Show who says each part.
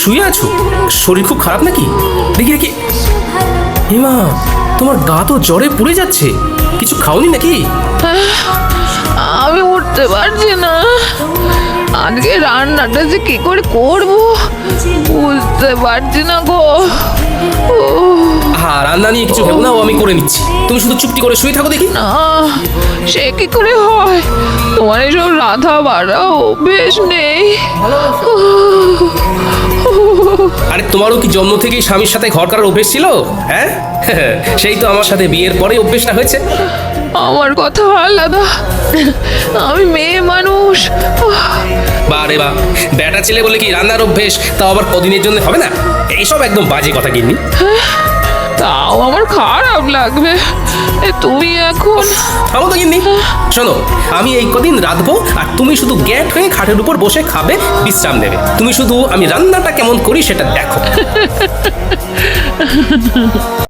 Speaker 1: শুয়ে আছো? শরীর খুব খারাপ নাকি? দেখি দেখি। হিমা, তোমার গা তো জ্বরে পুড়ে যাচ্ছে। কিছু খাওনি নাকি?
Speaker 2: আমি উঠতে পারছি না। আজকে রান্নাটা যে কি করে করবো বুঝতে পারছি না গো।
Speaker 1: হ্যাঁ, রান্না নিয়ে কিছু ভেবো না, ও আমি করে নিচ্ছি। তুমি শুধু চুপটি করে শুয়ে থাকো দেখি।
Speaker 2: না, সে কি করে হয়? তোমার এসব রাধা বাড়া অভ্যেস নেই।
Speaker 1: আরে তোমারও কি জন্ম থেকেই স্বামীর সাথে ঘর করার অভ্যেস ছিল? হ্যাঁ, সেই তো আমার সাথে বিয়ের পরে অভ্যেসটা হয়েছে।
Speaker 2: আমার কথা আলাদা, আমি মেয়ে মানুষ।
Speaker 1: বা রে বা, বেটা ছেলে বলে কি রান্নার অভ্যেস তাও আবার কদিনের জন্য হবে না? এইসব একদম বাজে কথা গিন্নি।
Speaker 2: তাও আমার খারাপ লাগবে। তুমি এখন
Speaker 1: থামো তো গিন্নি। শোনো, আমি এই কদিন রাঁধবো আর তুমি শুধু গ্যাট হয়ে খাটের উপর বসে খাবে, বিশ্রাম নেবে। তুমি শুধু আমি রান্নাটা কেমন করি সেটা দেখো।